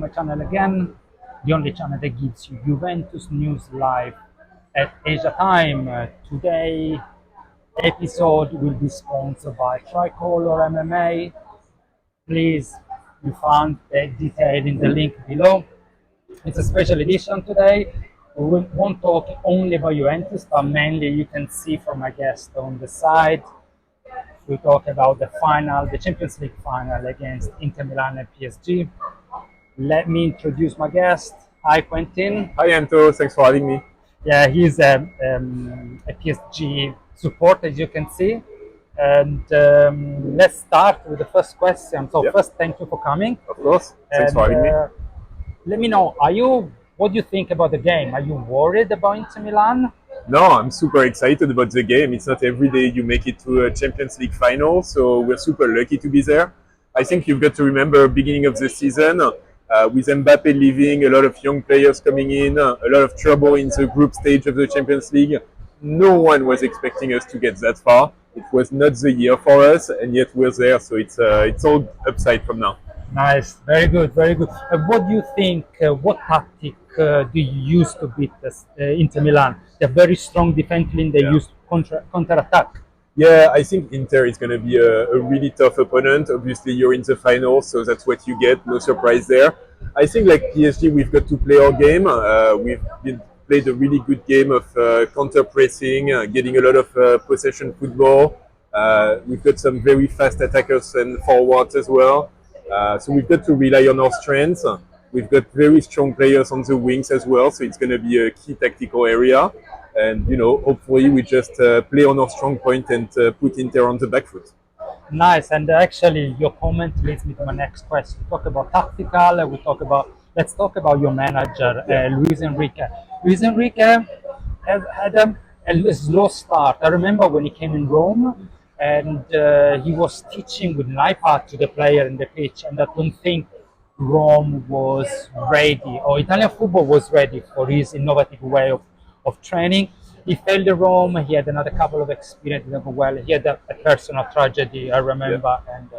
my channel again, the only channel that gives you Juventus news live at Asia time. Today episode will be sponsored by TricolorMMA. Please, you found the detail in the link below. It's a special edition today. We won't talk only about Juventus, but mainly you can see from my guest on the side. We talk about the final, the Champions League final against Inter Milan and PSG. Let me introduce my guest. Hi, Quentin. Hi, Anto. Thanks for having me. Yeah, he's a PSG supporter, as you can see. And let's start with the first question. So first, thank you for coming. Of course. Thanks for having me. Let me know, what do you think about the game? Are you worried about Inter Milan? No, I'm super excited about the game. It's not every day you make it to a Champions League final, so we're super lucky to be there. I think you've got to remember beginning of the season, with Mbappe leaving, a lot of young players coming in, a lot of trouble in the group stage of the Champions League. No one was expecting us to get that far. It was not the year for us, and yet we're there, so it's all upside from now. Nice, very good, very good. What do you think, what tactic do you use to beat Inter Milan? They're very strong defensively, they use counter-attack. Yeah, I think Inter is going to be a really tough opponent. Obviously, you're in the final, so that's what you get. No surprise there. I think like PSG, we've got to play our game. Played a really good game of counter-pressing, getting a lot of possession football. We've got some very fast attackers and forwards as well. So we've got to rely on our strengths. We've got very strong players on the wings as well, so it's going to be a key tactical area. And, hopefully we just play on our strong point and put Inter on the back foot. Nice. And actually, your comment leads me to my next question. We talk about tactical. Let's talk about your manager, Luis Enrique. Luis Enrique had a slow start. I remember when he came in Rome, and he was teaching with an iPad to the player in the pitch, and I don't think Rome was ready, or Italian football was ready for his innovative way of training. He failed in Rome. He had another couple of experiences. Well, he had a personal tragedy, I remember, and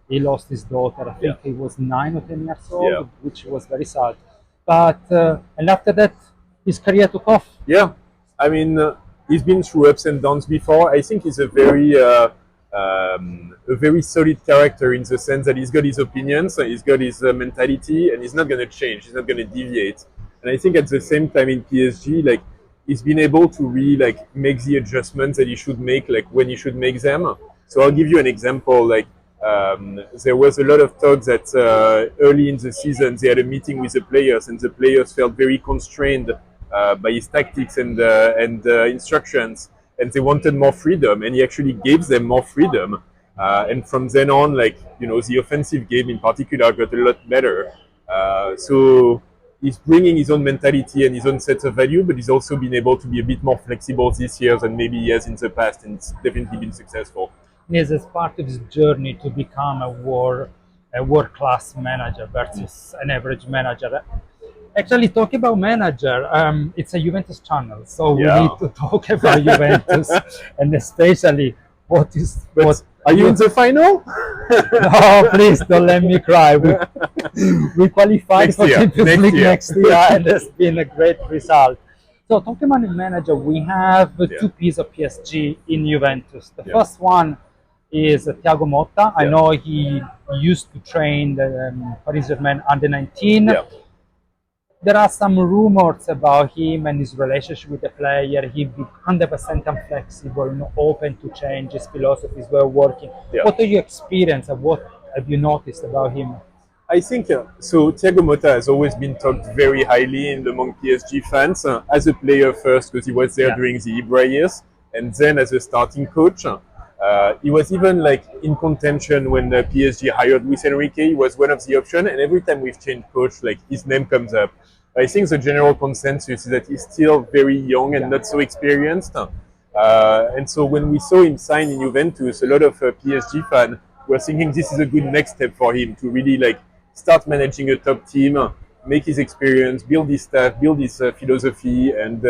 he lost his daughter. I think he was 9 or 10 years old, which was very sad. But and after that, his career took off. Yeah, I mean, he's been through ups and downs before. I think he's a very solid character in the sense that he's got his opinions, he's got his mentality, and he's not going to change. He's not going to deviate. And I think at the same time in PSG, he's been able to really make the adjustments that he should make, when he should make them. So I'll give you an example. There was a lot of talk that early in the season they had a meeting with the players, and the players felt very constrained by his tactics and instructions, and they wanted more freedom, and he actually gave them more freedom. And from then on, the offensive game in particular got a lot better. So he's bringing his own mentality and his own set of value, but he's also been able to be a bit more flexible this year than maybe he has in the past, and it's definitely been successful. Yes, as part of his journey to become a world-class manager versus an average manager. Actually, talking about manager, it's a Juventus channel, so we need to talk about Juventus, and especially Are you in the final? No, please don't let me cry. We qualified for Champions League next year, and it's been a great result. So, talking about the manager, we have two pieces of PSG in Juventus. The first one is Thiago Motta. I know he used to train the Paris Saint-Germain under 19. There are some rumors about him and his relationship with the player. He'd be 100% inflexible, open to change his philosophy, his way of working. What are your experience and what have you noticed about him? I think so. Thiago Motta has always been talked very highly among PSG fans as a player first, because he was there during the Ibra years, and then as a starting coach. He was even in contention when PSG hired Luis Enrique. He was one of the options, and every time we've changed coach, his name comes up. I think the general consensus is that he's still very young and not so experienced. And so when we saw him sign in Juventus, a lot of PSG fans were thinking this is a good next step for him to really start managing a top team, make his experience, build his staff, build his philosophy, and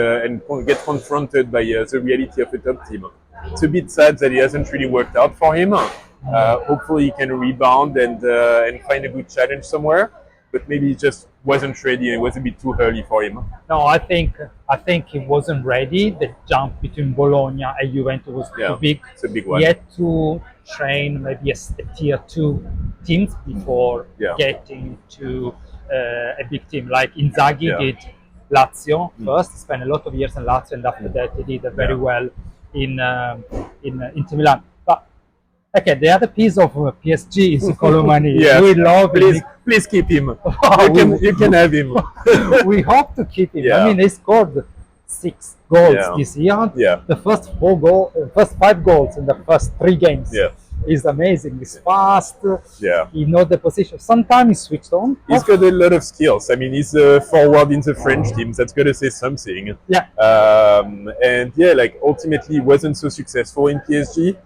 get confronted by the reality of a top team. It's a bit sad that it hasn't really worked out for him. Hopefully he can rebound and find a good challenge somewhere. but maybe he just wasn't ready and it was a bit too early for him. No, I think he wasn't ready. The jump between Bologna and Juventus was too big. It's a big one. He had to train maybe a tier 2 teams before getting to a big team. Like Inzaghi did Lazio first, spent a lot of years in Lazio, and after that he did very well in Inter Milan. But okay, the other piece of PSG is Colomani. We love him. Please keep him. You can have him. We hope to keep him. I mean, he scored 6 goals this year. The first 5 goals in the first 3 games. Is amazing. He's fast. He knows the position. Sometimes he switched on. He's got a lot of skills. I mean, he's a forward in the French team. That's got to say something. And like ultimately, he wasn't so successful in PSG.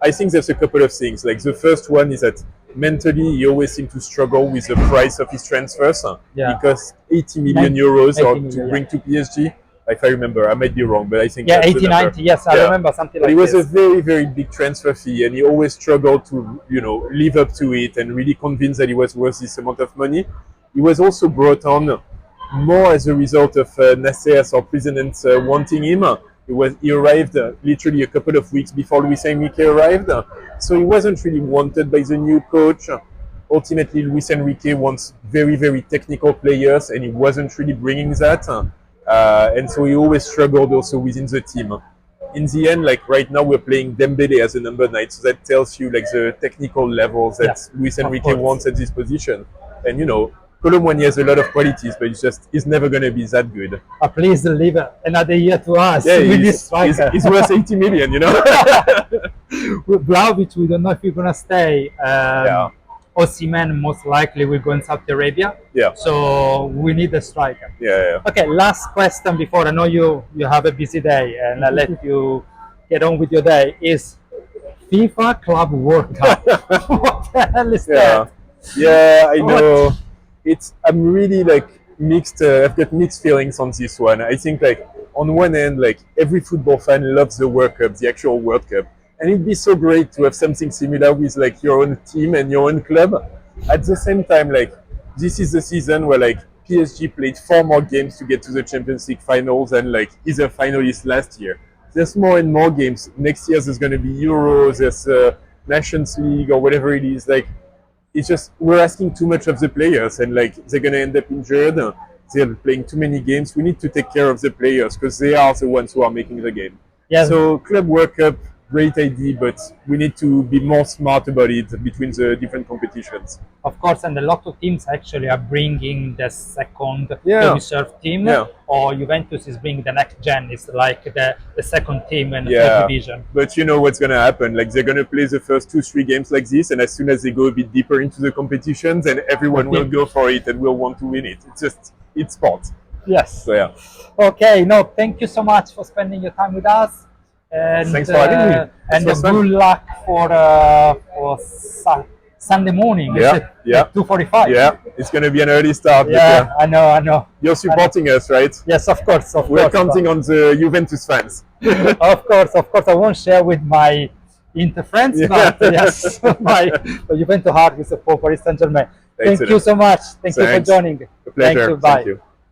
I think there's a couple of things. Like the first one is that mentally, he always seemed to struggle with the price of his transfers because 80 million euros to bring to PSG. If I remember, I might be wrong, but I think 80, 90. Yes, I remember something like that. It was a very, very big transfer fee, and he always struggled to, live up to it and really convince that he was worth this amount of money. He was also brought on more as a result of Nasser's or presidents wanting him. He arrived literally a couple of weeks before Luis Enrique arrived, so he wasn't really wanted by the new coach. Ultimately, Luis Enrique wants very, very technical players, and he wasn't really bringing that. And so he always struggled also within the team. In the end, like right now, we're playing Dembele as a number 9, so that tells you like the technical levels that Luis Enrique wants at this position. And Colomani has a lot of qualities, but he's never going to be that good. Please leave another year to us. He's worth 80 million, With Vlahovic, we don't know if he's going to stay. Osimhen most likely will go in Saudi Arabia. So we need a striker. Okay, last question before I know you have a busy day and I'll let you get on with your day is FIFA Club World Cup. What the hell is that? I know. I'm really like mixed. I've got mixed feelings on this one. I think like on one end, like every football fan loves the World Cup, the actual World Cup. And it'd be so great to have something similar with like your own team and your own club. At the same time, like this is the season where like PSG played 4 more games to get to the Champions League finals and like is a finalist last year. There's more and more games. Next year there's going to be Euros, there's Nations League or whatever it is. Like it's just we're asking too much of the players and like they're going to end up injured. They're playing too many games. We need to take care of the players because they are the ones who are making the game. So Club World Cup, great idea, but we need to be more smart about it between the different competitions. Of course, and a lot of teams actually are bringing the second reserve team, or Juventus is bringing the next gen. It's like the second team in the third division. But you know what's going to happen? Like they're going to play the first 2-3 games like this, and as soon as they go a bit deeper into the competitions, then everyone will go for it and will want to win it. It's sport. Yes. So Okay. No, thank you so much for spending your time with us. And, thanks for having me. And good luck for Sunday morning. At 2:45. Yeah, it's going to be an early start. Yeah, I know. You're supporting us, right? Yes, of course. We're counting on the Juventus fans. Of course. I won't share with my Inter friends, but yes, my Juventus heart is for Saint-Germain. Thank you so much. Thank you for joining. A pleasure. Thank you. Bye. Thank you.